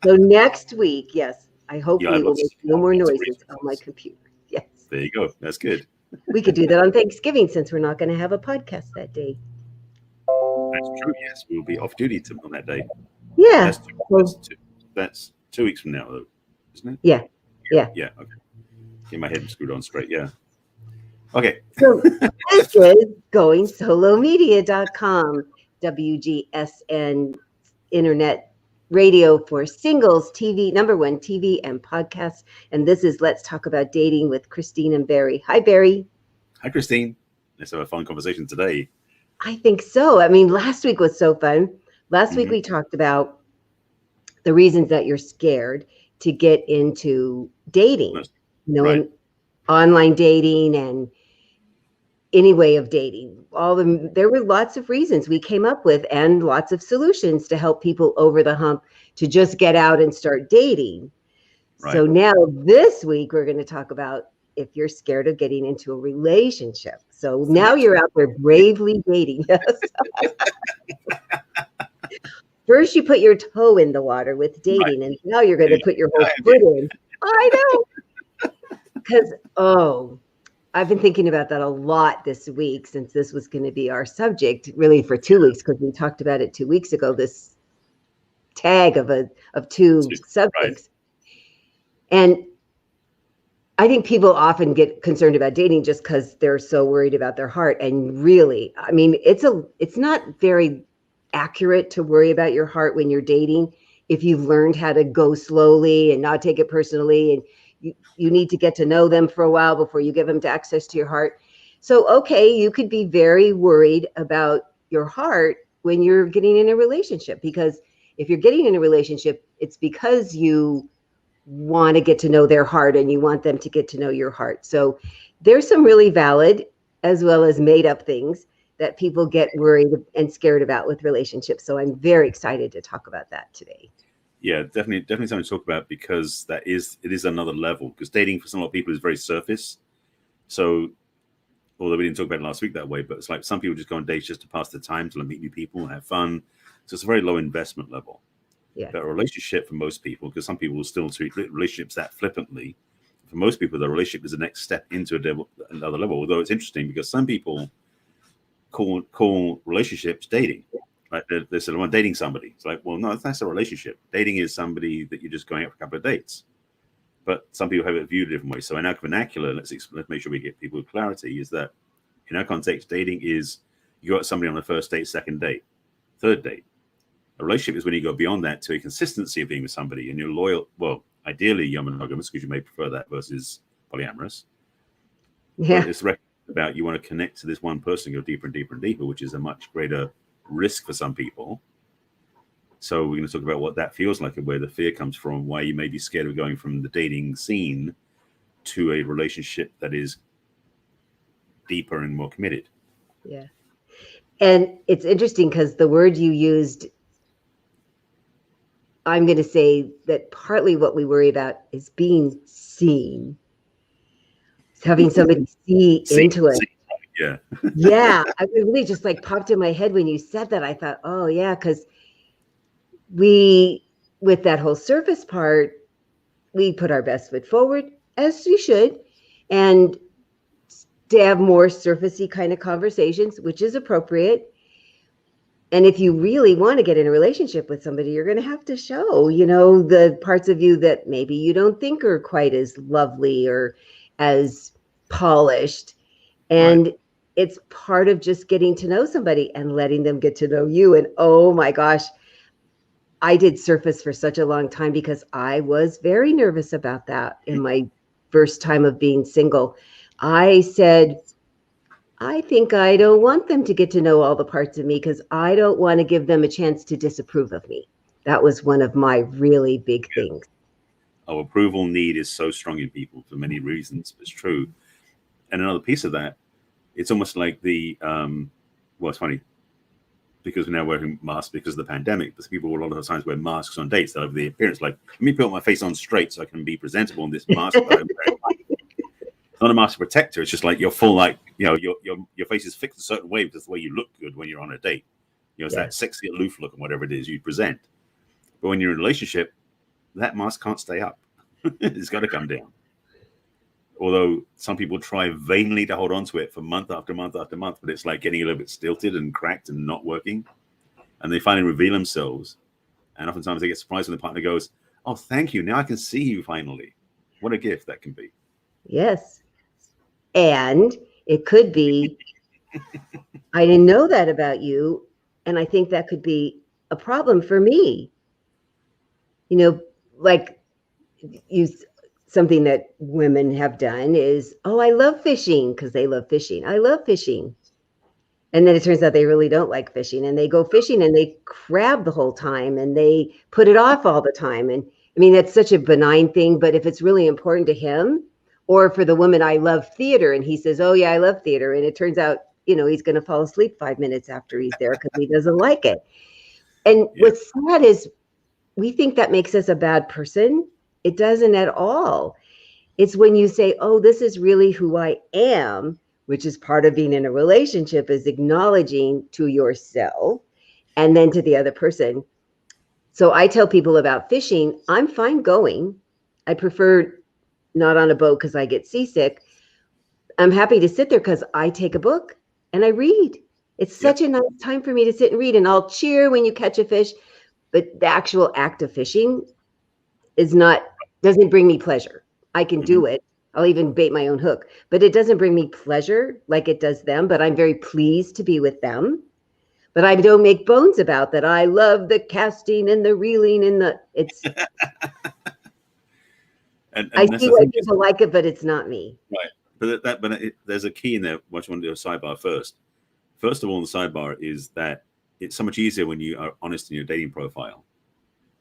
So next week, yes, I hope Yeah, we will make no more noises on my computer. Yes. There you go. That's good. We could do that on Thanksgiving since we're not going to have a podcast that day. That's true. Yes, we'll be off duty on that day. Yeah. That's 2 weeks from now, though, isn't it? Yeah. Yeah. Yeah. Okay. Get my head screwed on straight. Yeah. Okay. So this is goingsolomedia.com, WGSN Internet Radio for singles, TV, #1 TV and podcasts. And this is Let's Talk About Dating with Christine and Barry. Hi, Barry. Hi, Christine. Let's have a fun conversation today. I think so. I mean, last week was so fun. Last week we talked about the reasons that you're scared to get into dating, Right. Online dating and any way of dating. There were lots of reasons we came up with and lots of solutions to help people over the hump to just get out and start dating. Right. So now this week we're going to talk about if you're scared of getting into a relationship. So now you're out there bravely dating. First you put your toe in the water with dating, and now you're going to put your whole foot in. I know. Because, I've been thinking about that a lot this week since this was going to be our subject really for 2 weeks, because we talked about it 2 weeks ago, this tag of two subjects. Right. And I think people often get concerned about dating just because they're so worried about their heart. And really, I mean, it's not very accurate to worry about your heart when you're dating if you've learned how to go slowly and not take it personally, and you need to get to know them for a while before you give them access to your heart. So, okay, you could be very worried about your heart when you're getting in a relationship, because if you're getting in a relationship, it's because you want to get to know their heart and you want them to get to know your heart. So there's some really valid as well as made up things that people get worried and scared about with relationships. So I'm very excited to talk about that today. Yeah, definitely something to talk about, because it is another level, because dating for some lot of people is very surface. So although we didn't talk about it last week that way, but it's like some people just go on dates just to pass the time, to meet new people and have fun. So it's a very low investment level. Yeah. But a relationship for most people, because some people will still treat relationships that flippantly. For most people, the relationship is the next step into another level. Although it's interesting because some people call relationships dating. Like they said, I want dating somebody. It's like, well, no, that's a relationship. Dating is somebody that you're just going out for a couple of dates. But some people have it viewed a different way. So in our vernacular, let's make sure we get people with clarity, is that in our context, dating is you go out with somebody on the first date, second date, third date. A relationship is when you go beyond that to a consistency of being with somebody and you're loyal. Well, ideally, you're monogamous, because you may prefer that versus polyamorous. Yeah. But it's about you want to connect to this one person, go deeper and deeper and deeper, which is a much greater risk for some people. So we're going to talk about what that feels like and where the fear comes from, why you may be scared of going from the dating scene to a relationship that is deeper and more committed. Yeah. And it's interesting because the word you used, I'm going to say that partly what we worry about is being seen. It's having somebody see into it. Yeah. Yeah. I really just popped in my head when you said that. I thought, oh yeah, because with that whole surface part, we put our best foot forward, as we should, and to have more surfacey kind of conversations, which is appropriate. And if you really want to get in a relationship with somebody, you're going to have to show, the parts of you that maybe you don't think are quite as lovely or as polished. And right. It's part of just getting to know somebody and letting them get to know you. And oh my gosh, I did surface for such a long time because I was very nervous about that in my first time of being single. I said, I think I don't want them to get to know all the parts of me because I don't want to give them a chance to disapprove of me. That was one of my really big things. Our approval need is so strong in people for many reasons. It's true. And another piece of that, it's almost like it's funny because we're now wearing masks because of the pandemic, but people will a lot of times wear masks on dates that have the appearance like, let me put my face on straight so I can be presentable in this mask. It's not a mask protector. It's just like you're full, your face is fixed a certain way because the way you look good when you're on a date. It's that sexy aloof look and whatever it is you present. But when you're in a relationship, that mask can't stay up. It's got to come down. Although some people try vainly to hold on to it for month after month after month, but it's like getting a little bit stilted and cracked and not working. And they finally reveal themselves. And oftentimes they get surprised when the partner goes, "Oh, thank you. Now I can see you finally." What a gift that can be. Yes. And it could be, I didn't know that about you. And I think that could be a problem for me. You know, like something that women have done is, oh, I love fishing, because they love fishing. I love fishing. And then it turns out they really don't like fishing, and they go fishing and they crab the whole time and they put it off all the time. And I mean, that's such a benign thing, but if it's really important to him, or for the woman, I love theater, and he says, oh yeah, I love theater. And it turns out, you know, he's going to fall asleep 5 minutes after he's there because he doesn't like it. And what's sad is we think that makes us a bad person. It doesn't at all. It's when you say, oh, this is really who I am, which is part of being in a relationship, is acknowledging to yourself and then to the other person. So I tell people about fishing, I'm fine going. I prefer not on a boat because I get seasick. I'm happy to sit there because I take a book and I read. It's such a nice time for me to sit and read, and I'll cheer when you catch a fish, but the actual act of fishing doesn't bring me pleasure. I can do it. I'll even bait my own hook, but it doesn't bring me pleasure like it does them. But I'm very pleased to be with them. But I don't make bones about that. I love the casting and the reeling and it's. and I see why people like it, but it's not me. Right, but there's a key in there. What you want to do a sidebar first. First of all, the sidebar is that it's so much easier when you are honest in your dating profile.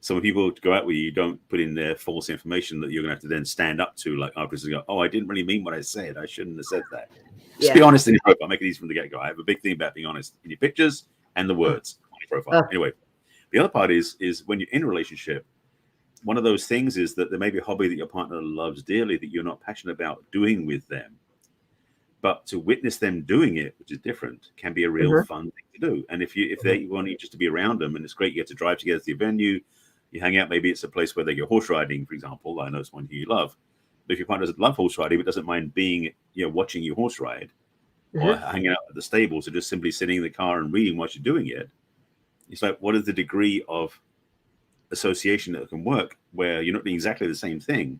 So when people go out with you, you don't put in their false information that you're going to have to then stand up to, like afterwards and go, oh, I didn't really mean what I said. I shouldn't have said that. Just be honest in your profile. Make it easy from the get-go. I have a big thing about being honest in your pictures and the words on your profile. Anyway, the other part is when you're in a relationship, one of those things is that there may be a hobby that your partner loves dearly that you're not passionate about doing with them. But to witness them doing it, which is different, can be a real fun thing to do. And if they want you just to be around them, and it's great, you get to drive together to the venue, you hang out, maybe it's a place where they go horse riding, for example. I know it's one you love. But if your partner doesn't love horse riding, but doesn't mind being, watching you horse ride, or hanging out at the stables, or just simply sitting in the car and reading while you're doing it, it's like, what is the degree of association that can work where you're not doing exactly the same thing,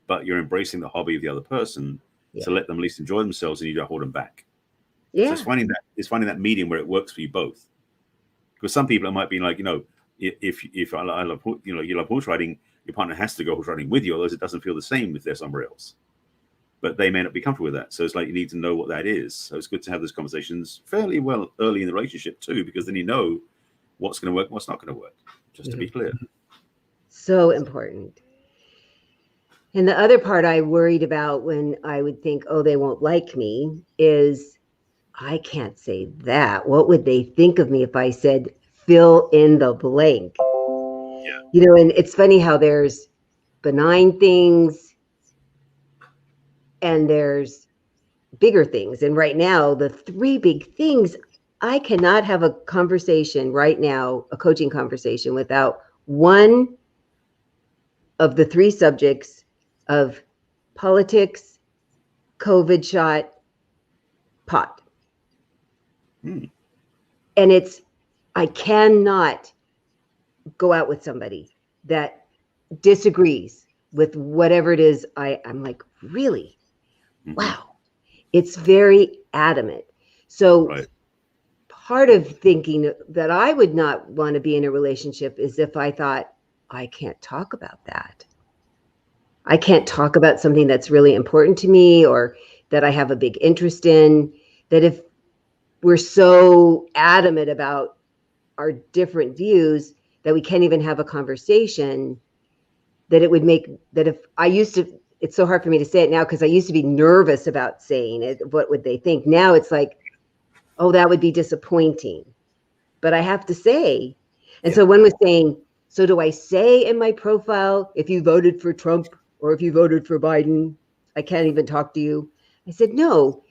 but you're embracing the hobby of the other person to let them at least enjoy themselves, and you don't hold them back. So it's finding that medium where it works for you both. Because some people, it might be like, if I love, you love horse riding, your partner has to go horse riding with you, otherwise it doesn't feel the same if they're somewhere else. But they may not be comfortable with that. So it's like you need to know what that is. So it's good to have those conversations fairly well early in the relationship too, because then you know what's going to work, what's not going to work, just to be clear. So important. And the other part I worried about when I would think, oh, they won't like me, is I can't say that. What would they think of me if I said fill in the blank? And it's funny how there's benign things and there's bigger things. And right now, the three big things, I cannot have a conversation right now, a coaching conversation, without one of the three subjects of politics, COVID shot, pot. And I cannot go out with somebody that disagrees with whatever it is. I'm like, really? Wow. It's very adamant. So part of thinking that I would not want to be in a relationship is if I thought, I can't talk about that. I can't talk about something that's really important to me or that I have a big interest in, that if we're so adamant about our different views that we can't even have a conversation, that it would make that if I used to, it's so hard for me to say it now because I used to be nervous about saying it. What would they think? Now it's like, oh, that would be disappointing. But I have to say. And so one was saying, so do I say in my profile, if you voted for Trump or if you voted for Biden, I can't even talk to you? I said, no.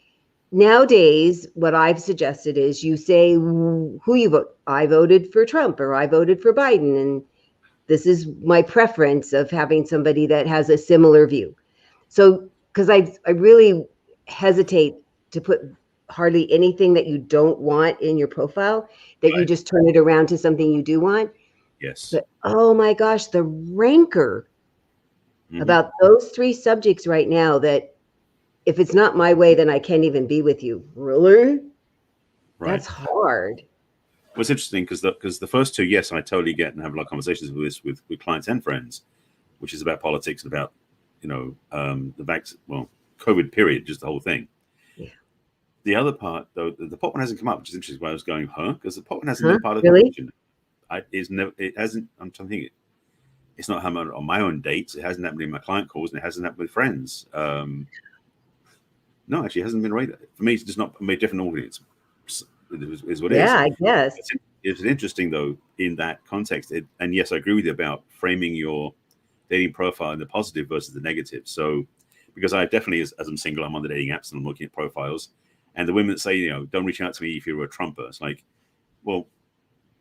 Nowadays, what I've suggested is you say who you vote. I voted for Trump or I voted for Biden. And This is my preference of having somebody that has a similar view. So, because I really hesitate to put hardly anything that you don't want in your profile, that you just turn it around to something you do want. Yes. But oh my gosh, the rancor about those 3 subjects right now, that if it's not my way, then I can't even be with you. Really? Right. That's hard. Well, it's interesting because the first 2, yes, I totally get and have a lot of conversations with this with clients and friends, which is about politics and about, the COVID period, just the whole thing. Yeah. The other part, though, the pot one hasn't come up, which is interesting. Why I was going, because the pot one hasn't been part of the conversation. It hasn't. I'm trying to think. It's not happened on my own dates. It hasn't happened in my client calls, and it hasn't happened with friends. No, actually, it hasn't been right. For me, it's just not a different audience. Is what it is. Yeah, I guess. It's interesting, though, in that context. And yes, I agree with you about framing your dating profile in the positive versus the negative. So, because I definitely, as I'm single, I'm on the dating apps and I'm looking at profiles. And the women that say, don't reach out to me if you're a Trumper. It's like, well,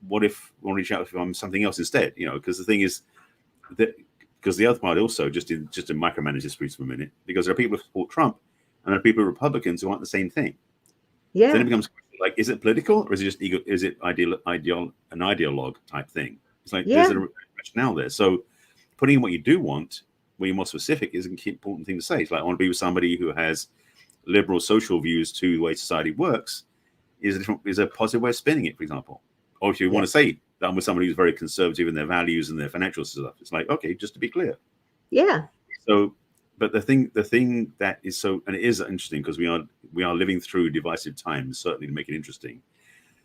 what if I want to reach out if I'm something else instead? Because the thing is that, because the other part also, just to micromanage this for a minute, because there are people who support Trump and there are people, Republicans, who aren't the same thing. Yeah. So then it becomes like, is it political or is it just ego? Is it an ideologue type thing? It's like, there's a rationale there. So putting in what you do want, where you're more specific, is an important thing to say. It's like, I want to be with somebody who has liberal social views to the way society works, is a positive way of spinning it, for example. Or if you want to say that I'm with somebody who's very conservative in their values and their financial stuff, it's like, okay, just to be clear. Yeah. So, but the thing that is so, and it is interesting because we are living through divisive times, certainly, to make it interesting.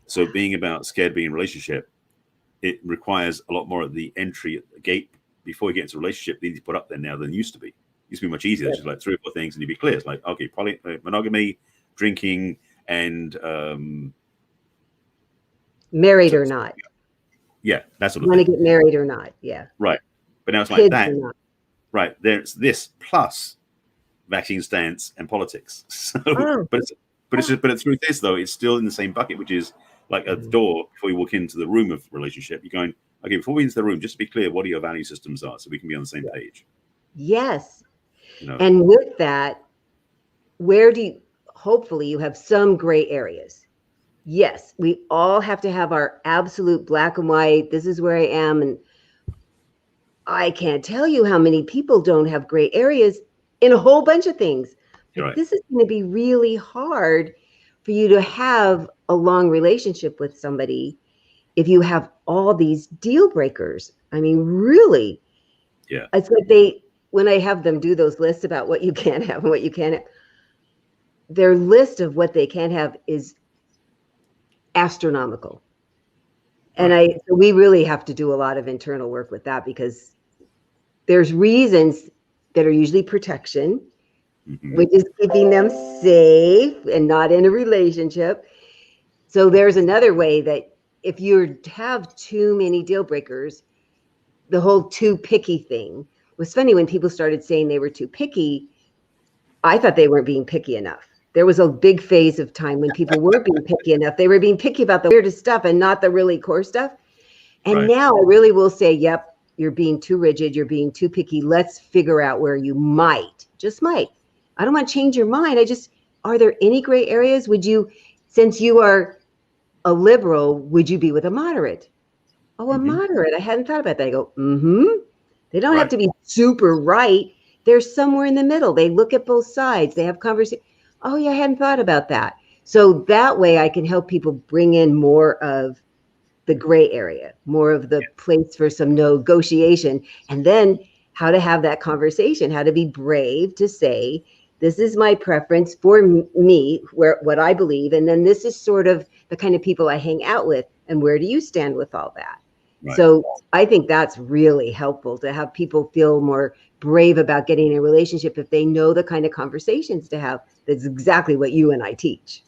So being about scared being in a relationship, it requires a lot more of the entry at the gate before you get into a relationship. They need to put up there now than it used to be. It used to be much easier. It's just like 3 or 4 things and you'd be clear. It's like, okay, monogamy, drinking, and married or not. Yeah, that's what you want to get married or not. Yeah. Right. But now it's like that. Right. There's this plus vaccine stance and politics. So, but through this though, it's still in the same bucket, which is like a door before you walk into the room of relationship. You're going, okay, before we into the room, just to be clear, what are your value systems are, so we can be on the same page. Yes. And with that, hopefully you have some gray areas. Yes, we all have to have our absolute black and white. This is where I am. And I can't tell you how many people don't have gray areas in a whole bunch of things. Right. This is going to be really hard for you to have a long relationship with somebody if you have all these deal breakers. I mean, really. Yeah. It's like when I have them do those lists about what you can have and what you can't have, their list of what they can't have is astronomical. And we really have to do a lot of internal work with that, because there's reasons that are usually protection, which is keeping them safe and not in a relationship. So there's another way that if you have too many deal breakers, the whole too picky thing was funny. When people started saying they were too picky, I thought they weren't being picky enough. There was a big phase of time when people were being picky enough. They were being picky about the weirdest stuff and not the really core stuff. And now I really will say, yep, you're being too rigid. You're being too picky. Let's figure out where you just might. I don't want to change your mind. Are there any gray areas? Since you are a liberal, would you be with a moderate? Oh, a moderate. I hadn't thought about that. I go, They don't have to be super right. They're somewhere in the middle. They look at both sides. They have conversation. Oh yeah, I hadn't thought about that. So that way I can help people bring in more of the gray area, more of the place for some negotiation, and then how to have that conversation, how to be brave to say, this is my preference for me, what I believe. And then this is sort of the kind of people I hang out with. And where do you stand with all that? Right. So I think that's really helpful to have people feel more brave about getting in a relationship if they know the kind of conversations to have. That's exactly what you and I teach.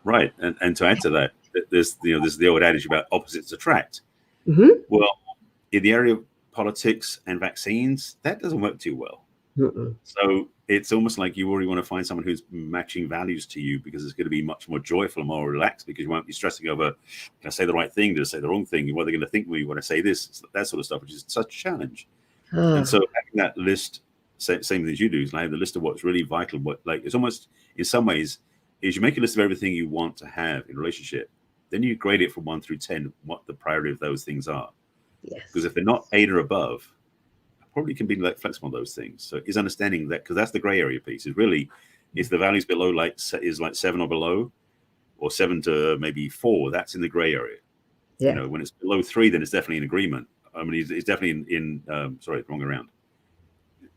Right. And to add to that, there's the old adage about opposites attract. Well, in the area of politics and vaccines, that doesn't work too well. So it's almost like you already want to find someone who's matching values to you, because it's going to be much more joyful and more relaxed, because you won't be stressing over, can I say the right thing? Did I say the wrong thing? What are they going to think of me when I say this? That sort of stuff, which is such a challenge. And so having that list, same thing as you do, is like the list of what's really vital. What, like, it's almost, in some ways, is you make a list of everything you want to have in a relationship. Then you grade it from 1 through 10, what the priority of those things are. Yes. Because if they're not 8 or above, probably can be like flexible on those things. So is understanding that, because that's the gray area piece, is really, if the values below is like 7 or below, or 7 to maybe 4, that's in the gray area. Yeah. You know, when it's below 3, then it's definitely in agreement. I mean, it's definitely in sorry, wrong around.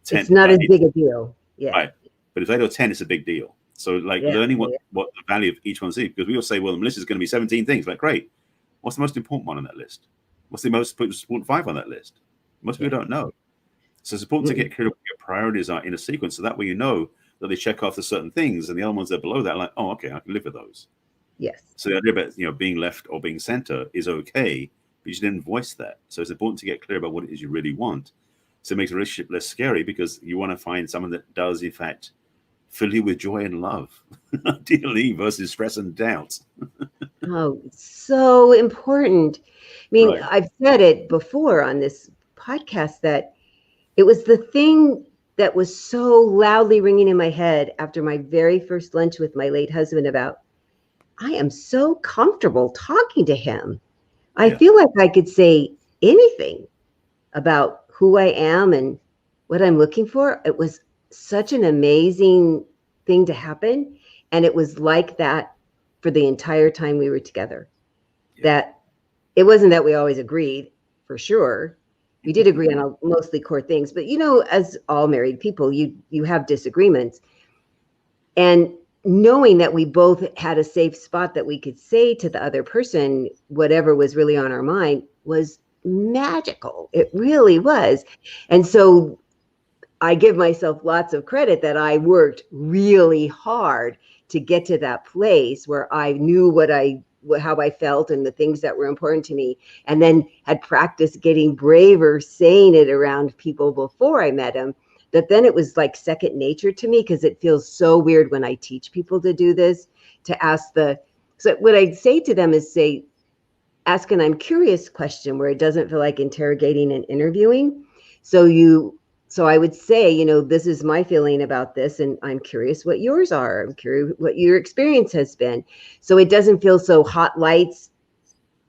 10, it's not as big a deal. Yeah. Right. But if 8 or 10, it's a big deal. So like learning what the value of each one is, because we all say, well, the list is going to be 17 things. Like, great. What's the most important one on that list? What's the most important 5 on that list? Most people don't know. So it's important to get clear what your priorities are in a sequence, so that way you know that they check off the certain things, and the other ones that are below that are like, oh, okay, I can live with those. Yes. So the idea about, you know, being left or being center is okay, but you didn't voice that. So it's important to get clear about what it is you really want. So it makes a relationship less scary, because you want to find someone that does, in fact, fill you with joy and love, ideally, versus stress and doubt. Oh, so important. I mean, I've said it before on this podcast that it was the thing that was so loudly ringing in my head after my very first lunch with my late husband about, I am so comfortable talking to him. I feel like I could say anything about who I am and what I'm looking for. It was such an amazing thing to happen. And it was like that for the entire time we were together. That it wasn't that we always agreed, for sure. We did agree on mostly core things, but you know, as all married people, you have disagreements. And knowing that we both had a safe spot that we could say to the other person whatever was really on our mind was magical. It really was. And so I give myself lots of credit that I worked really hard to get to that place where I knew how I felt and the things that were important to me, and then had practiced getting braver saying it around people before I met him, that then it was like second nature to me, because it feels so weird when I teach people to do this, to ask so what I'd say to them is ask an I'm curious question where it doesn't feel like interrogating and interviewing. So I would say, you know, this is my feeling about this, and I'm curious what yours are. I'm curious what your experience has been. So it doesn't feel so hot lights,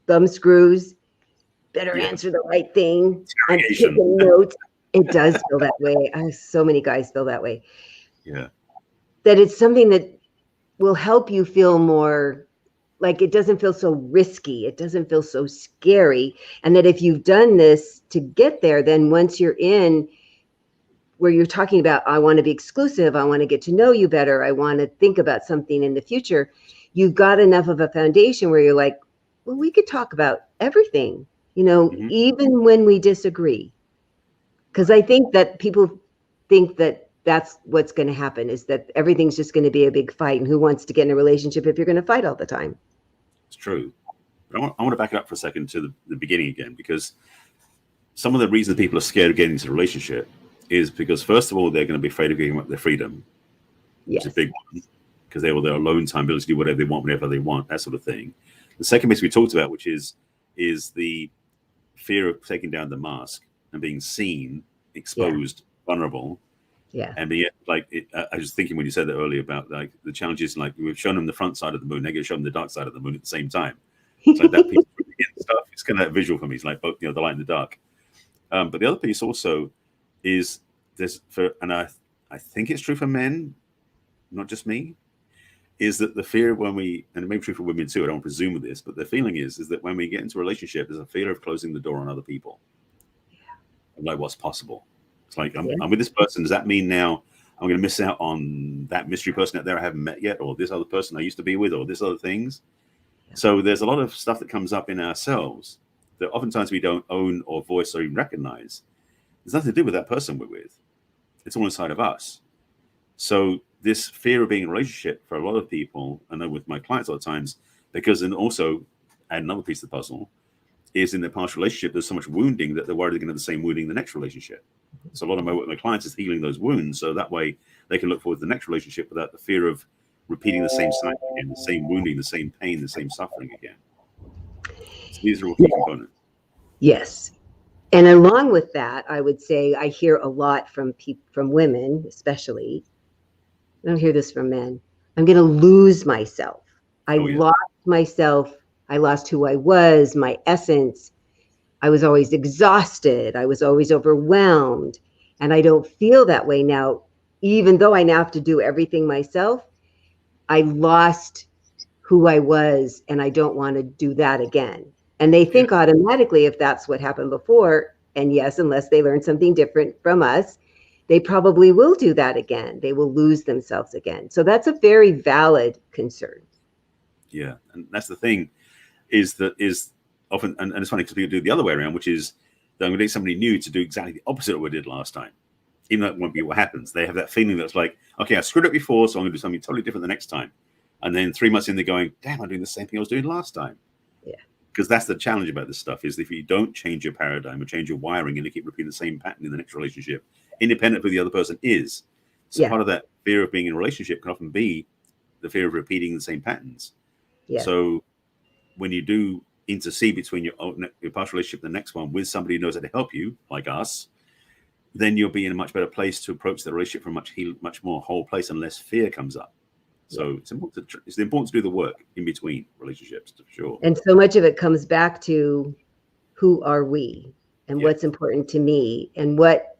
thumb screws, better answer the right thing. I'm taking notes. It does feel that way. So many guys feel that way. Yeah. That it's something that will help you feel more like it doesn't feel so risky. It doesn't feel so scary. And that if you've done this to get there, then once you're in, where you're talking about, I want to be exclusive, I want to get to know you better, I want to think about something in the future, you've got enough of a foundation where you're like, well, we could talk about everything, you know, even when we disagree. Because I think that people think that that's what's going to happen, is that everything's just going to be a big fight. And who wants to get in a relationship if you're going to fight all the time? It's true. But I want to back it up for a second to the beginning again, because some of the reasons people are scared of getting into a relationship is because, first of all, they're going to be afraid of giving up their freedom, which is a big one, because they will their alone time, ability to do whatever they want, whenever they want, that sort of thing. The second piece we talked about, which is the fear of taking down the mask and being seen, exposed, vulnerable. Yeah. And being like, I was thinking when you said that earlier about like the challenges, like we've shown them the front side of the moon, they're going to show them the dark side of the moon at the same time. It's like that piece of stuff. It's kind of that visual for me. It's like both, you know, the light and the dark. But the other piece also is this and I think it's true for men, not just me, is that the fear when we, and it may be true for women too, I don't presume with this, but the feeling is that when we get into a relationship, there's a fear of closing the door on other people. Like what's possible. It's like, I'm with this person. Does that mean now I'm going to miss out on that mystery person out there I haven't met yet, or this other person I used to be with, or this other things? So there's a lot of stuff that comes up in ourselves that oftentimes we don't own or voice or even recognize. There's nothing to do with that person we're with. It's all inside of us. So this fear of being in a relationship for a lot of people, I know with my clients a lot of times, because, and also add another piece of the puzzle, is in their past relationship, there's so much wounding that they're worried they're going to have the same wounding in the next relationship. So a lot of my clients is healing those wounds, so that way they can look forward to the next relationship without the fear of repeating the same cycle again, the same wounding, the same pain, the same suffering again. So these are all key components. Yes. And along with that, I would say I hear a lot from women, especially. I don't hear this from men. I'm going to lose myself. I lost myself. I lost who I was, my essence. I was always exhausted. I was always overwhelmed. And I don't feel that way now. Even though I now have to do everything myself, I lost who I was, and I don't want to do that again. And they think automatically, if that's what happened before, and yes, unless they learn something different from us, they probably will do that again. They will lose themselves again. So that's a very valid concern. Yeah. And that's the thing is often, and it's funny because people do the other way around, which is that I'm going to get somebody new to do exactly the opposite of what I did last time. Even though it won't be what happens. They have that feeling that's like, okay, I screwed up before, so I'm going to do something totally different the next time. And then 3 months in, they're going, damn, I'm doing the same thing I was doing last time. Yeah. Because that's the challenge about this stuff is if you don't change your paradigm or change your wiring and you keep repeating the same pattern in the next relationship, independent of who the other person is. So part of that fear of being in a relationship can often be the fear of repeating the same patterns. Yeah. So when you do intercede between your past relationship and the next one with somebody who knows how to help you, like us, then you'll be in a much better place to approach the relationship from much more whole place and less fear comes up. So it's important to do the work in between relationships, for sure. And so much of it comes back to who are we and what's important to me and what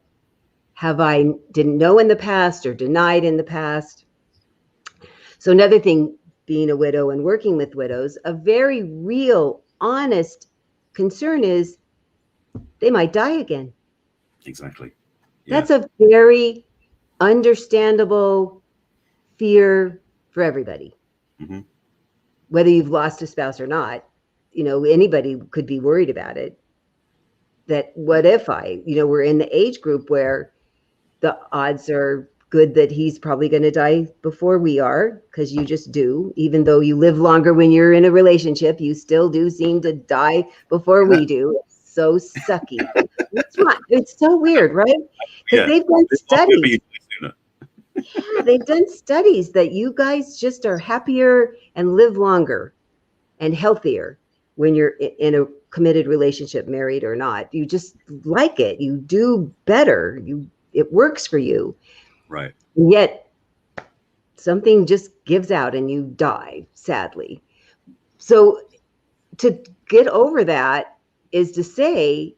have I didn't know in the past or denied in the past. So another thing, being a widow and working with widows, a very real, honest concern is they might die again. Exactly. That's a very understandable fear for everybody. Mm-hmm. Whether you've lost a spouse or not, anybody could be worried about it. That what if we're in the age group where the odds are good that he's probably going to die before we are, because you just do. Even though you live longer when you're in a relationship, you still do seem to die before we do. It's so sucky. It's so weird, right? Because they've done studies. They've done studies that you guys just are happier and live longer and healthier when you're in a committed relationship, married or not. You just like it. You do better. It works for you. Right. And yet something just gives out and you die, sadly. So to get over that is to say,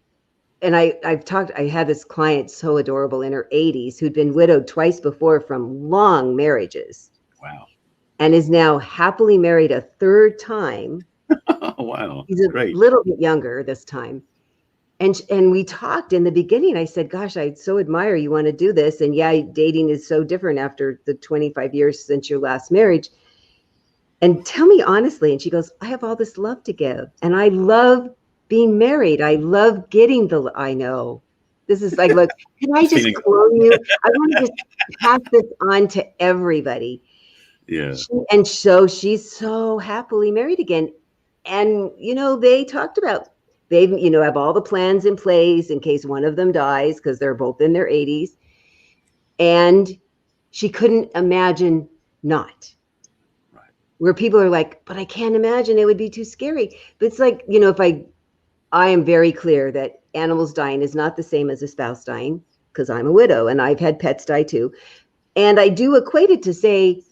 and I had this client so adorable in her 80s who'd been widowed twice before from long marriages. Wow. And is now happily married a third time. Wow. He's a little bit younger this time. And we talked in the beginning. I said, gosh, I so admire you want to do this. And dating is so different after the 25 years since your last marriage. And tell me honestly. And she goes, I have all this love to give. And I love being married. I love getting I know. This is like, look, can I just clone you? I want to just pass this on to everybody. Yeah. And so she's so happily married again. And, they talked about, they have all the plans in place in case one of them dies because they're both in their 80s. And she couldn't imagine not. Right. Where people are like, but I can't imagine, it would be too scary. But it's like, if I am very clear that animals dying is not the same as a spouse dying because I'm a widow and I've had pets die too. And I do equate it to say,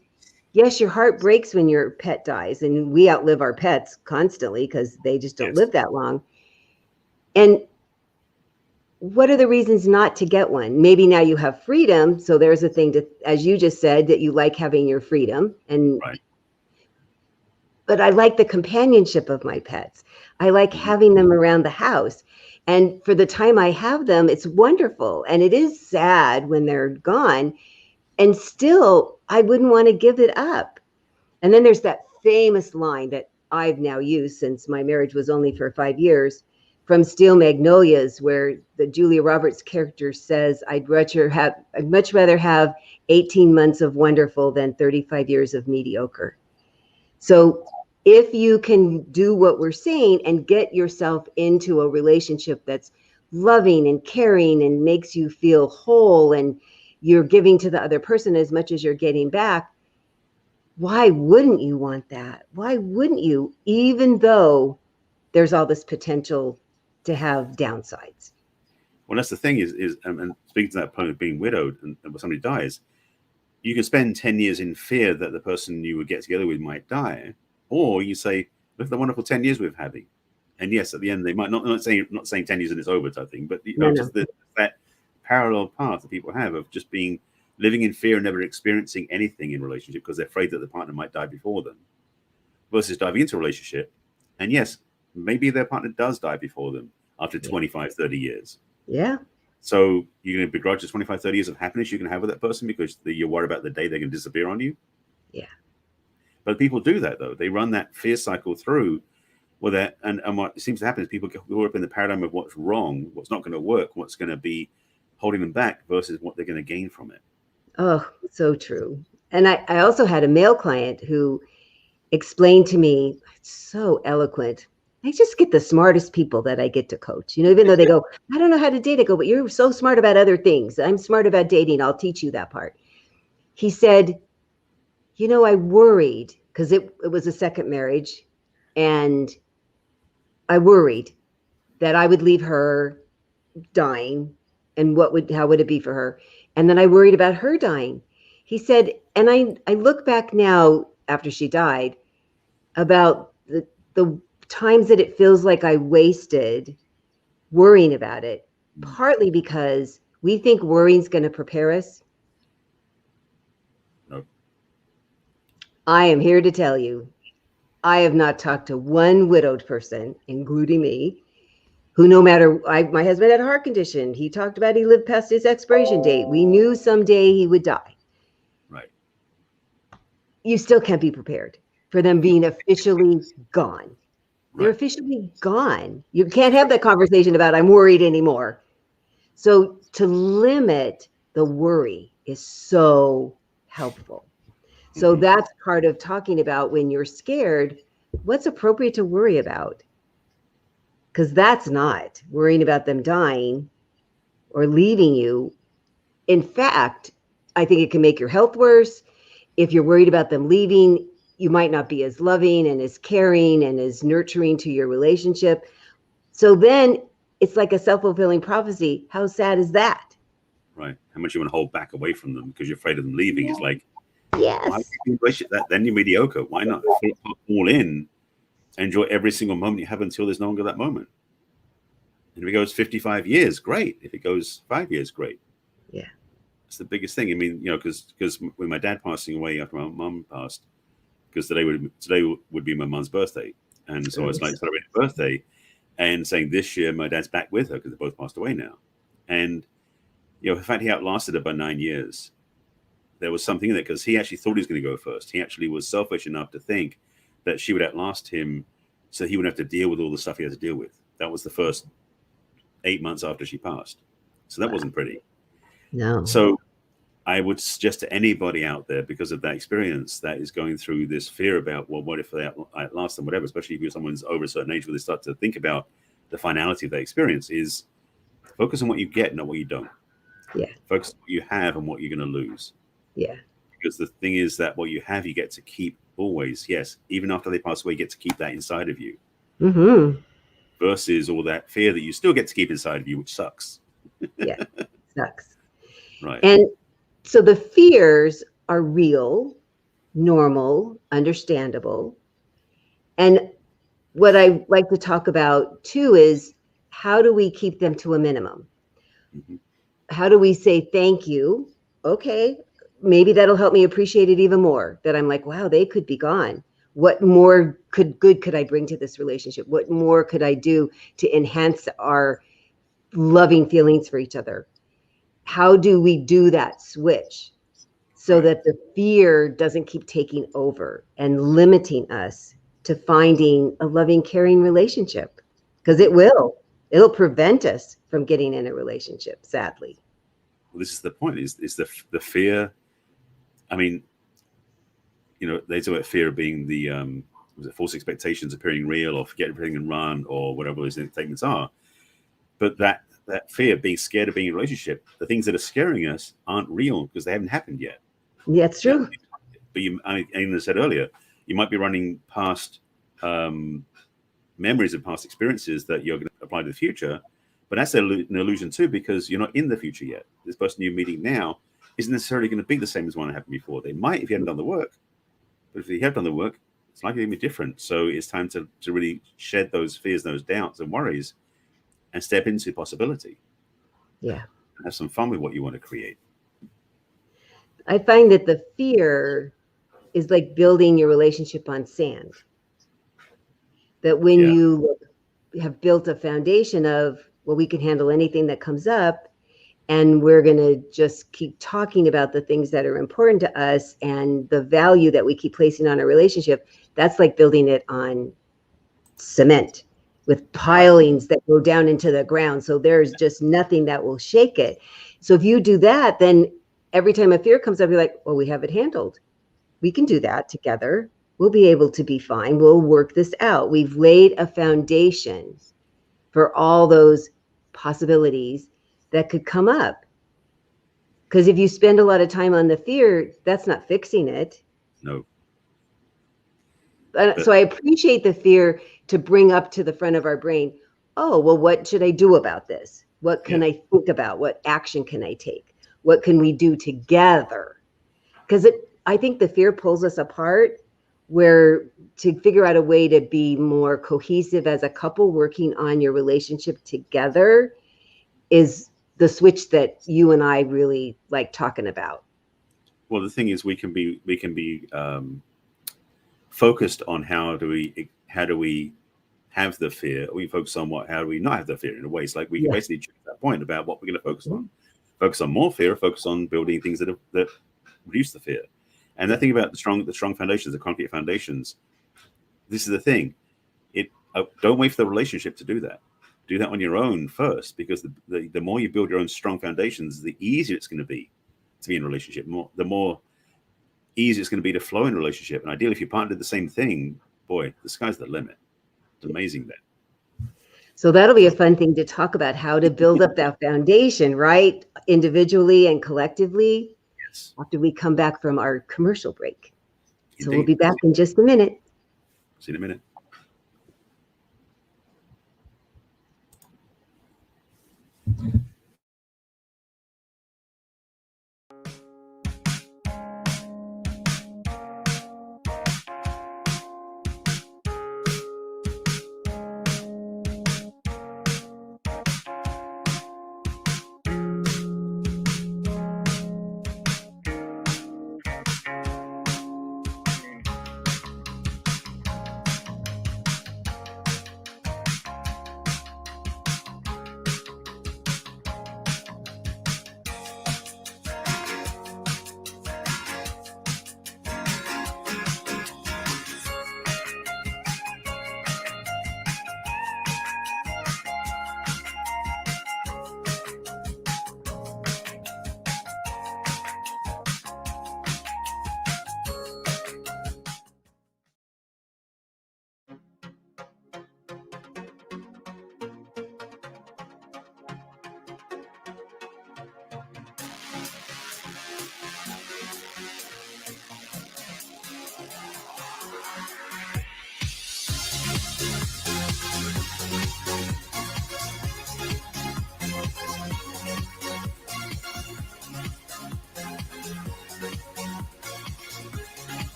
yes, your heart breaks when your pet dies, and we outlive our pets constantly because they just don't live that long. And what are the reasons not to get one? Maybe now you have freedom. So there's a thing to, as you just said, that you like having your freedom. But I like the companionship of my pets. I like having them around the house. And for the time I have them, it's wonderful. And it is sad when they're gone. And still, I wouldn't want to give it up. And then there's that famous line that I've now used since my marriage was only for 5 years from Steel Magnolias, where the Julia Roberts character says, I'd much rather have 18 months of wonderful than 35 years of mediocre. So if you can do what we're saying and get yourself into a relationship that's loving and caring and makes you feel whole, and you're giving to the other person as much as you're getting back, why wouldn't you want that? Why wouldn't you, even though there's all this potential to have downsides? Well, that's the thing is and speaking to that point of being widowed and when somebody dies, you can spend 10 years in fear that the person you would get together with might die, or you say, look at the wonderful 10 years we're having. And yes, at the end, they might not saying 10 years and it's over type thing, but just that parallel path that people have of just living in fear and never experiencing anything in relationship because they're afraid that the partner might die before them, versus diving into a relationship. And yes, maybe their partner does die before them after 25, 30 years. Yeah. So you're going to begrudge the 25, 30 years of happiness you can have with that person because you're worried about the day they're going to disappear on you? Yeah. But people do that, though. They run that fear cycle through with that. And what seems to happen is people go up in the paradigm of what's wrong, what's not going to work, what's going to be holding them back versus what they're going to gain from it. Oh, so true. And I also had a male client who explained to me, it's so eloquent, I just get the smartest people that I get to coach, even though they go, I don't know how to date. I go, but you're so smart about other things. I'm smart about dating. I'll teach you that part. He said, I worried because it was a second marriage, and I worried that I would leave her dying, and how would it be for her? And then I worried about her dying. He said, and I look back now after she died about the times that it feels like I wasted worrying about it, partly because we think worrying is going to prepare us. Nope. I am here to tell you, I have not talked to one widowed person, including me, who my husband had a heart condition. He talked about he lived past his expiration date. We knew someday he would die. Right. You still can't be prepared for them being officially gone. They're officially gone. You can't have that conversation about I'm worried anymore. So to limit the worry is so helpful. So that's part of talking about when you're scared, what's appropriate to worry about? Because that's not worrying about them dying or leaving you. In fact, I think it can make your health worse. If you're worried about them leaving, you might not be as loving and as caring and as nurturing to your relationship. So then it's like a self-fulfilling prophecy. How sad is that? Right. How much you want to hold back away from them because you're afraid of them leaving. It's like, yes. Why you that? Then you're mediocre. Why not all in, enjoy every single moment you have until there's no longer that moment? And if it goes 55 years, great. If it goes 5 years, great. Yeah. It's the biggest thing. I mean, because with my dad passing away after my mum passed, because today would be my mum's birthday. And so I was like celebrating her birthday and saying this year my dad's back with her because they both passed away now. And, the fact he outlasted her by 9 years, there was something in it because he actually thought he was going to go first. He actually was selfish enough to think that she would outlast him so he wouldn't have to deal with all the stuff he had to deal with. That was the first 8 months after she passed. So that wasn't pretty. No. So I would suggest to anybody out there, because of that experience, that is going through this fear about, well, what if they outlast them, whatever, especially if someone's over a certain age where they start to think about the finality of that experience, is focus on what you get, not what you don't. Yeah. Focus on what you have and what you're going to lose. Yeah. Because the thing is that what you have, you get to keep always. Yes. Even after they pass away, you get to keep that inside of you. Mm-hmm. Versus all that fear that you still get to keep inside of you, which sucks. Yeah. Sucks. Right. And so the fears are real, normal, understandable. And what I like to talk about too is how do we keep them to a minimum? Mm-hmm. How do we say thank you? Okay, maybe that'll help me appreciate it even more, that I'm like, wow, they could be gone. What more good could I bring to this relationship? What more could I do to enhance our loving feelings for each other? How do we do that switch so that the fear doesn't keep taking over and limiting us to finding a loving, caring relationship? Because it'll prevent us from getting in a relationship, sadly. Well, this is the point, is the fear. I mean, they talk about fear of being the was it false expectations appearing real, or forget everything and run, or whatever those statements are. But that that fear, being scared of being in a relationship, the things that are scaring us aren't real because they haven't happened yet. Yeah, it's true. But I said earlier, you might be running past memories of past experiences that you're going to apply to the future, but that's an illusion too, because you're not in the future yet. This person you're meeting now isn't necessarily going to be the same as one that happened before. They might if you haven't done the work, but if you have done the work, it's likely to be different. So it's time to really shed those fears, those doubts and worries, and step into possibility. Yeah. Have some fun with what you want to create. I find that the fear is like building your relationship on sand. That when you have built a foundation of, well, we can handle anything that comes up, and we're going to just keep talking about the things that are important to us and the value that we keep placing on a relationship, that's like building it on cement with pilings that go down into the ground. So there's just nothing that will shake it. So if you do that, then every time a fear comes up, you're like, well, we have it handled. We can do that together. We'll be able to be fine. We'll work this out. We've laid a foundation for all those possibilities that could come up. Because if you spend a lot of time on the fear, that's not fixing it. No. So I appreciate the fear to bring up to the front of our brain. Oh, well, what should I do about this? What can I think about? What action can I take? What can we do together? Because I think the fear pulls us apart, where to figure out a way to be more cohesive as a couple working on your relationship together is the switch that you and I really like talking about. Well, the thing is, we can be focused on how do we have the fear. We focus on how do we not have the fear in a way. It's like we can basically choose that point about what we're going to focus on. Focus on more fear. Focus on building things that reduce the fear. And the thing about the strong foundations, the concrete foundations. This is the thing. Don't wait for the relationship to do that. Do that on your own first, because the more you build your own strong foundations, the easier it's going to be in a relationship. The more easier it's going to be to flow in a relationship. And ideally, if your partner did the same thing, boy, the sky's the limit. It's amazing then. So that'll be a fun thing to talk about, how to build up that foundation, right? Individually and collectively. Yes. After we come back from our commercial break. Indeed. So we'll be back in just a minute. See you in a minute.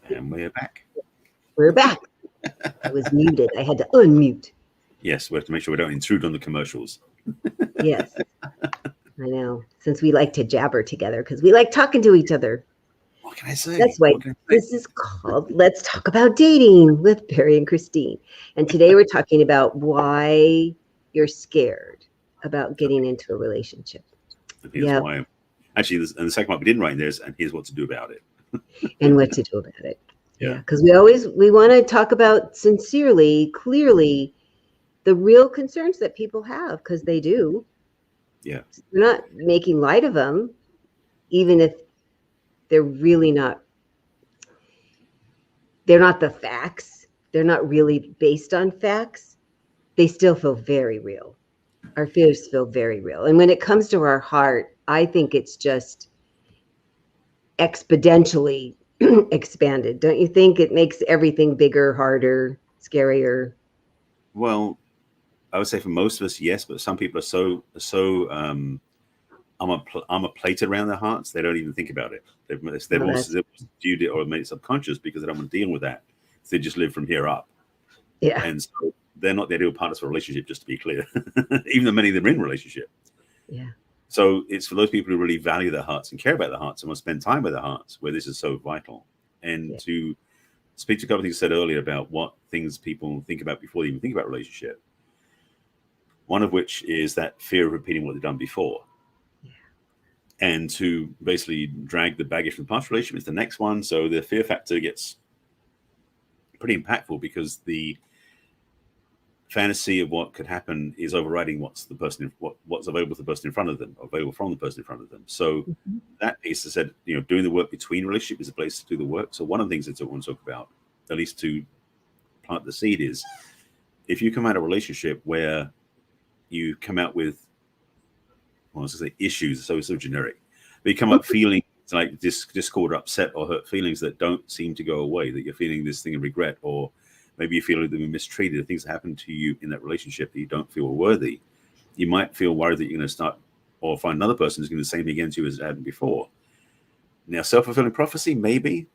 And we're back. We're back. I was muted. I had to unmute. Yes, we have to make sure we don't intrude on the commercials. Yes, I know. Since we like to jabber together, because we like talking to each other. What can I say? That's why this is called Let's Talk About Dating with Barry and Christine. And today we're talking about why you're scared about getting into a relationship. And here's why. Actually, and the second part we didn't write in there is, and here's what to do about it. And what to do about it. Yeah, because we want to talk about sincerely, clearly, the real concerns that people have, because they do. Yeah. We're not making light of them, even if they're really not they're not the facts. They're not really based on facts. They still feel very real. Our fears feel very real. And when it comes to our heart, I think it's just exponentially expanded. Don't you think it makes everything bigger, harder, scarier? Well, I would say for most of us, yes, but some people are so plated around their hearts, they don't even think about it. They've also viewed it or made it subconscious because they don't want to deal with that. So they just live from here up. Yeah. And so they're not the ideal partners for a relationship, just to be clear, even though many of them are in relationship. Yeah. So it's for those people who really value their hearts and care about their hearts and want to spend time with their hearts where this is so vital. And to speak to a couple of things I said earlier about what things people think about before they even think about relationship. One of which is that fear of repeating what they've done before. Yeah. And to basically drag the baggage from the past relationship is the next one. So the fear factor gets pretty impactful because the fantasy of what could happen is overriding what's available to the person in front of them, available from the person in front of them. So that piece, I said, doing the work between relationships is a place to do the work. So one of the things that I want to talk about, at least to plant the seed, is if you come out of a relationship where you come out with, well, I was going to say issues, so generic, but you come up feeling like discord, upset, or hurt feelings that don't seem to go away, that you're feeling this thing of regret, or maybe you feel that you've been mistreated, or things that happen to you in that relationship that you don't feel worthy, you might feel worried that you're going to start or find another person who's going to do the same thing against you as it happened before. Now, self-fulfilling prophecy, maybe,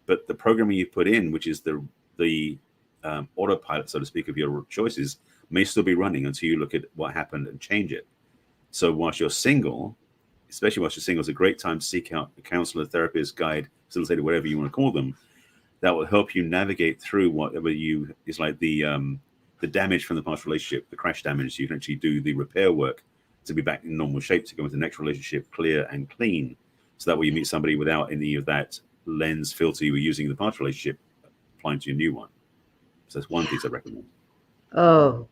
but the programming you put in, which is the autopilot, so to speak, of your choices, may still be running until you look at what happened and change it. So whilst you're single, especially whilst you're single, it's a great time to seek out a counselor, therapist, guide, facilitator, whatever you want to call them, that will help you navigate through whatever is like the damage from the past relationship, the crash damage. So you can actually do the repair work to be back in normal shape, to go into the next relationship clear and clean. So that way you meet somebody without any of that lens filter you were using in the past relationship applying to your new one. So that's one piece I recommend. Oh,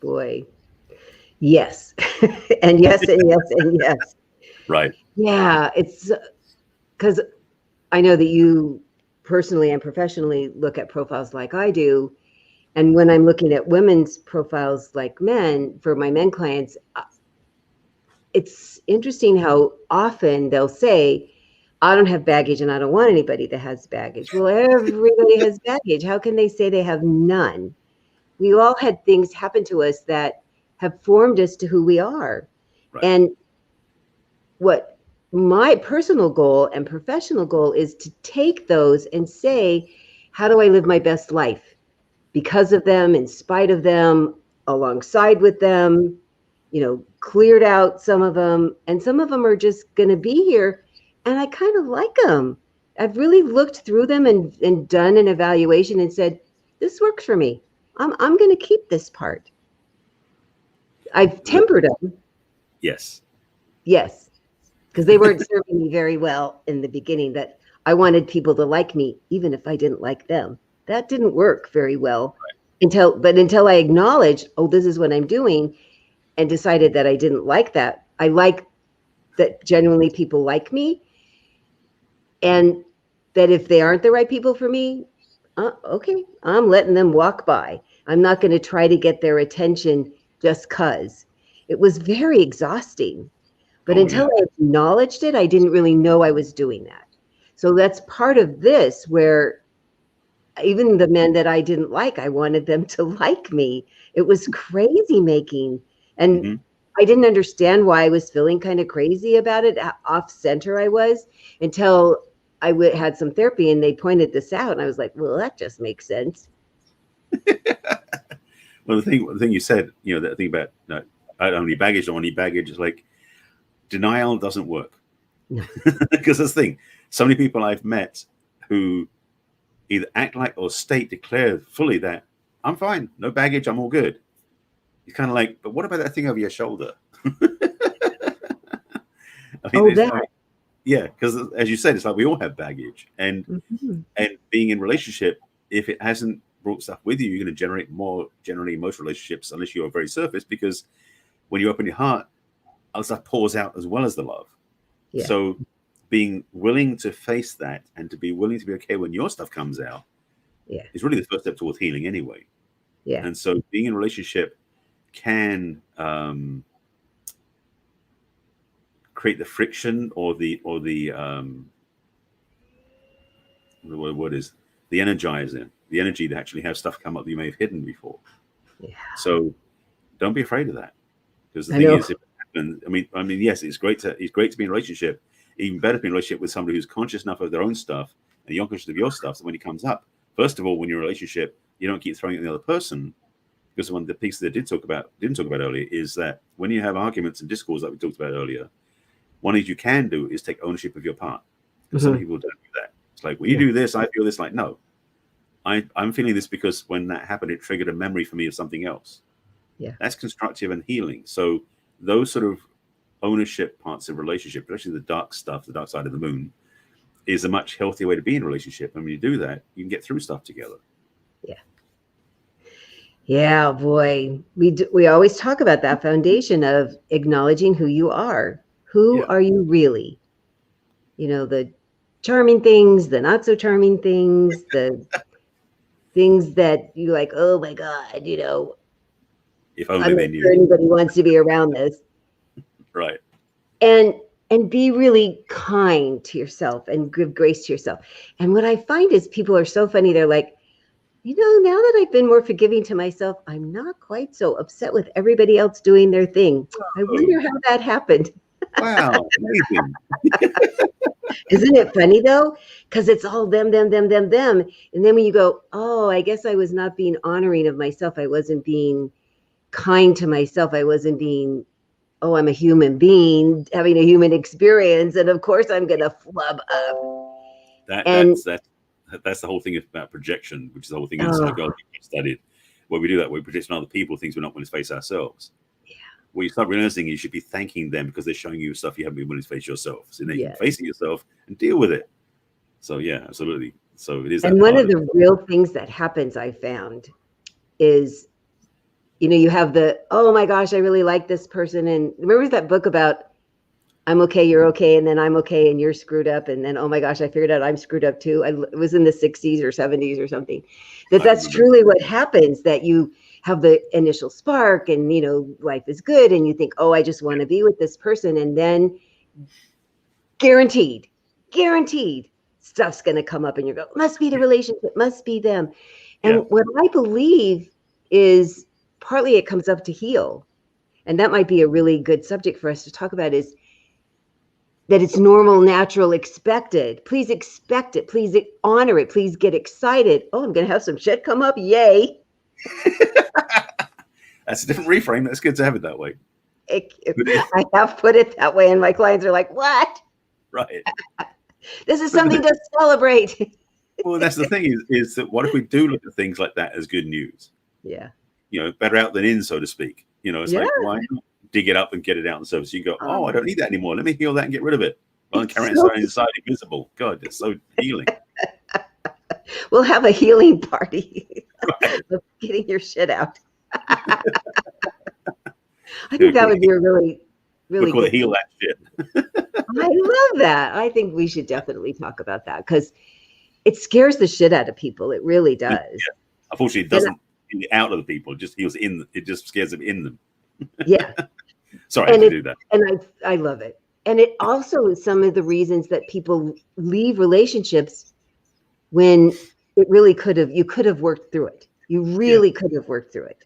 boy. Yes. And yes, and yes, and yes. Right. Yeah. It's because I know that you personally and professionally look at profiles like I do. And when I'm looking at women's profiles like men, for my men clients, it's interesting how often they'll say, I don't have baggage and I don't want anybody that has baggage. Well, everybody has baggage. How can they say they have none? We all had things happen to us that have formed us to who we are. Right. And what my personal goal and professional goal is to take those and say, how do I live my best life? Because of them, in spite of them, alongside with them, cleared out some of them. And some of them are just going to be here. And I kind of like them. I've really looked through them and done an evaluation and said, this works for me. I'm going to keep this part. I've tempered them. Yes. Yes. Because they weren't serving me very well in the beginning, that I wanted people to like me, even if I didn't like them. That didn't work very well. Right. until I acknowledged, oh, this is what I'm doing, and decided that I didn't like that. I like that genuinely people like me, and that if they aren't the right people for me, okay, I'm letting them walk by. I'm not going to try to get their attention just because. It was very exhausting. But until I acknowledged it, I didn't really know I was doing that. So that's part of this, where even the men that I didn't like, I wanted them to like me. It was crazy making. And I didn't understand why I was feeling kind of crazy about it, off center I was, until I had some therapy and they pointed this out. And I was like, well, that just makes sense. Well, the thing you said, that thing about I don't need baggage, don't need baggage, is like, denial doesn't work. No. Because that's the thing. So many people I've met who either act like or declare fully that I'm fine, no baggage, I'm all good. It's kind of like, but what about that thing over your shoulder? Yeah, because as you said, it's like we all have baggage, and being in relationship, if it hasn't brought stuff with you, you're going to generate more. Generally, most relationships, unless you're very surface, because when you open your heart, other stuff pours out as well as the love. So being willing to face that and to be willing to be okay when your stuff comes out is really the first step towards healing anyway. Yeah. And so being in a relationship can create the friction or the what is the energizing, the energy to actually have stuff come up that you may have hidden before. Yeah. So don't be afraid of that, because the thing is, if it happens, I mean, yes, it's great to be in a relationship. Even better to be in a relationship with somebody who's conscious enough of their own stuff and you're conscious of your stuff. So when it comes up, first of all, when you're in a relationship, you don't keep throwing it at the other person. Because one of the pieces that didn't talk about earlier is that when you have arguments and discourse like we talked about earlier, one thing you can do is take ownership of your part. Because some people don't do that. It's like, when you do this, I feel this. Like, no, I'm feeling this because when that happened, it triggered a memory for me of something else. Yeah, that's constructive and healing. So those sort of ownership parts of relationship, especially the dark stuff, the dark side of the moon, is a much healthier way to be in a relationship. And when you do that, you can get through stuff together. Yeah. Yeah, boy. We always talk about that foundation of acknowledging who you are. Who are you really? You know, the charming things, the not so charming things, the things that you like, oh my God, you know, if only they knew. Sure anybody wants to be around this. Right. And be really kind to yourself and give grace to yourself. And what I find is people are so funny. They're like, you know, now that I've been more forgiving to myself, I'm not quite so upset with everybody else doing their thing. I wonder how that happened. Wow. Amazing. Isn't it funny though? Because it's all them. And then when you go, oh, I guess I was not being honoring of myself. I wasn't being kind to myself. I wasn't being, oh, I'm a human being having a human experience. And of course I'm going to flub up. That's the whole thing about projection, which is the whole thing in psychology we studied. When we do that, we project on other people things we're not willing to face ourselves. Yeah. What you start realizing is you should be thanking them because they're showing you stuff you haven't been willing to face yourself. So now you can face it yourself and deal with it. So yeah, absolutely. So it is. And one of the real things that happens, I found, is, you know, you have the, oh my gosh, I really like this person. And remember that book about I'm okay, you're okay, and then I'm okay, and you're screwed up, and then, oh my gosh, I figured out I'm screwed up too. It was in the 60s or 70s or something. That's truly what happens, that you have the initial spark and, you know, life is good, and you think, oh, I just want to be with this person, and then guaranteed, stuff's going to come up, and you go, must be the relationship, must be them. And what I believe is partly it comes up to heal. And that might be a really good subject for us to talk about, is that it's normal, natural, expected. Please expect it. Please honor it. Please get excited. Oh, I'm going to have some shit come up. Yay. That's a different reframe. That's good to have it that way. I have put it that way, and my clients are like, what? Right. This is something to celebrate. Well, that's the thing is that what if we do look at things like that as good news? Yeah. You know, better out than in, so to speak. You know, it's like, why not dig it up and get it out in the surface? You go, oh, I don't need that anymore. Let me heal that and get rid of it. Rather than carrying it inside invisible. God, it's so healing. We'll have a healing party of getting your shit out. I think that would be a really we'll call it heal that shit. I love that. I think we should definitely talk about that, because it scares the shit out of people. It really does. Yeah. Unfortunately, it doesn't heal out of the people. It just heals it just scares them in them. Yeah. Sorry, I had to do that. And I love it. And it also is some of the reasons that people leave relationships when you could have worked through it. You really could have worked through it.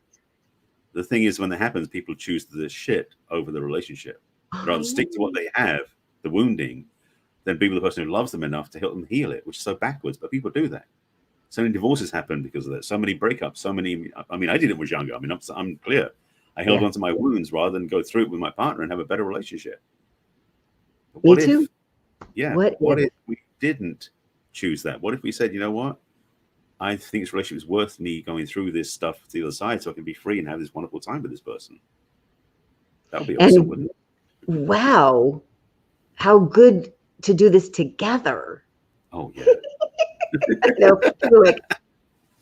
The thing is, when that happens, people choose the shit over the relationship. Rather than stick to what they have, the wounding, than be with the person who loves them enough to help them heal it, which is so backwards. But people do that. So many divorces happen because of that. So many breakups. I did it when I was younger. I mean, I'm clear. I held on to my wounds rather than go through it with my partner and have a better relationship. Me too. What if we didn't choose that? What if we said, you know what? I think this relationship is worth me going through this stuff to the other side so I can be free and have this wonderful time with this person. That would be awesome, wouldn't it? Wow. How good to do this together. Oh, yeah.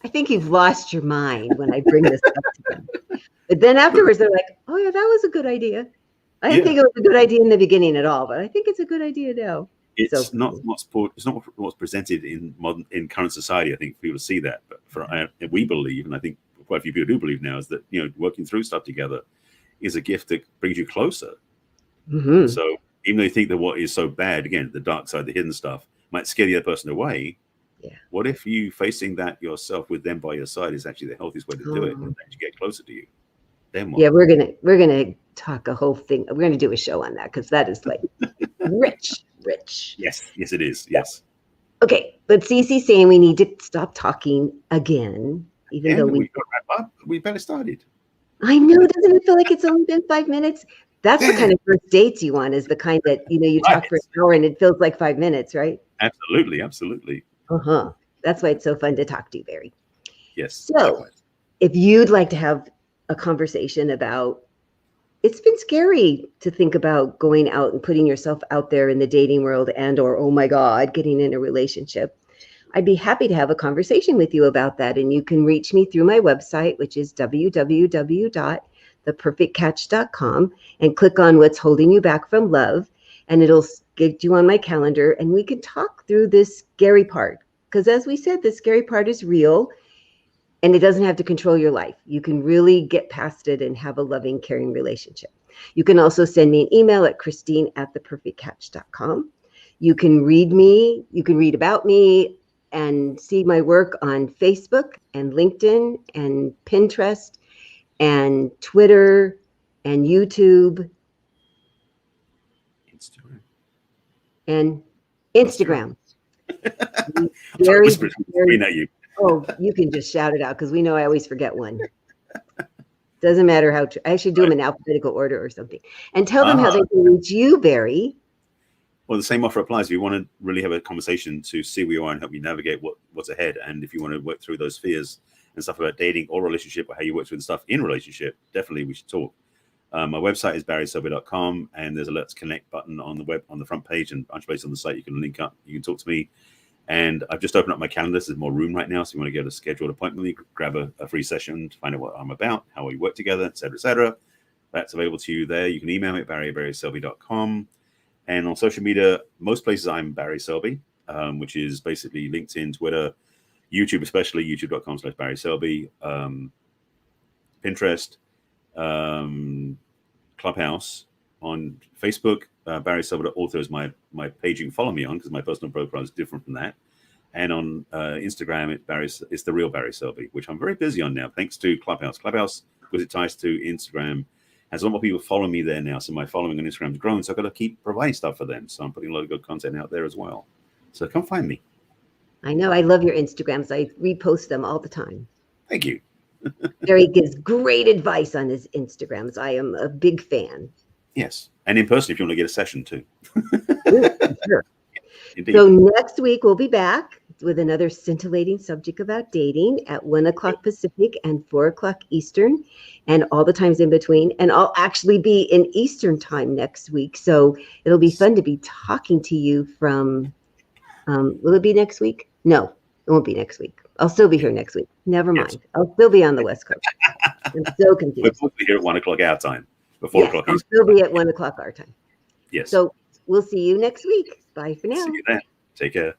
I think you've lost your mind when I bring this up to them. But then afterwards, they're like, oh, yeah, that was a good idea. I didn't think it was a good idea in the beginning at all, but I think it's a good idea now. It's not what's presented in current society. I think people see that, but we believe, and I think quite a few people do believe now, is that working through stuff together is a gift that brings you closer. Mm-hmm. So even though you think that what is so bad, again, the dark side, the hidden stuff, might scare the other person away. Yeah. What if you facing that yourself with them by your side is actually the healthiest way to do it, and actually get closer to you? Then what? Yeah, we're gonna talk a whole thing. We're gonna do a show on that because that is like rich. Yes, it is. Yes. Okay, but Cece's saying we need to stop talking again, even though we got to wrap up. We better started. I know. Doesn't it feel like it's only been 5 minutes? That's the kind of first dates you want, is the kind that you talk for an hour and it feels like 5 minutes, right? Absolutely. That's why it's so fun to talk to you, Barry. Yes. So, likewise. If you'd like to have a conversation about, it's been scary to think about going out and putting yourself out there in the dating world or, oh my God, getting in a relationship, I'd be happy to have a conversation with you about that. And you can reach me through my website, which is www.theperfectcatch.com, and click on what's holding you back from love. And it'll get you on my calendar, and we can talk through this scary part. Because as we said, the scary part is real. And it doesn't have to control your life. You can really get past it and have a loving, caring relationship. You can also send me an email at Christine@theperfectcatch.com. You can read me. You can read about me and see my work on Facebook and LinkedIn and Pinterest and Twitter and YouTube. And Instagram. Very, at you. Oh, you can just shout it out because we know I always forget one. Doesn't matter how I should do them in alphabetical order or something. And tell them how they can reach you, Barry. Well, the same offer applies. If you want to really have a conversation to see where you are and help you navigate what's ahead, and if you want to work through those fears and stuff about dating or relationship or how you work through the stuff in relationship, definitely we should talk. My website is barryselby.com, and there's a Let's Connect button on the front page, and a bunch of places on the site you can link up. You can talk to me. And I've just opened up my calendar. There's more room right now. So if you want to get a scheduled appointment, you grab a free session to find out what I'm about, how we work together, et cetera, et cetera. That's available to you there. You can email me at barry@barryselby.com. And on social media, most places I'm Barry Selby, which is basically LinkedIn, Twitter, YouTube, especially youtube.com/Barry Selby, Pinterest, Clubhouse. On Facebook, Barry Selby author is my page you can follow me on, because my personal profile is different from that. And on Instagram, it's the real Barry Selby, which I'm very busy on now, thanks to Clubhouse. Clubhouse, because it ties to Instagram, has a lot more people follow me there now. So my following on Instagram has grown. So I've got to keep providing stuff for them. So I'm putting a lot of good content out there as well. So come find me. I know. I love your Instagrams. I repost them all the time. Thank you. Barry gives great advice on his Instagrams. I am a big fan. Yes. And in person, if you want to get a session too. Ooh, sure. Indeed. So next week, we'll be back with another scintillating subject about dating at 1 o'clock Pacific and 4 o'clock Eastern, and all the times in between. And I'll actually be in Eastern time next week. So it'll be fun to be talking to you from, will it be next week? No, it won't be next week. I'll still be here next week. Never mind. Yes. I'll still be on the West Coast. I'm so confused. We'll be here at 1 o'clock our time. Before o'clock I'll still be at 1 o'clock our time. Yes. So we'll see you next week. Bye for now. See you then. Take care.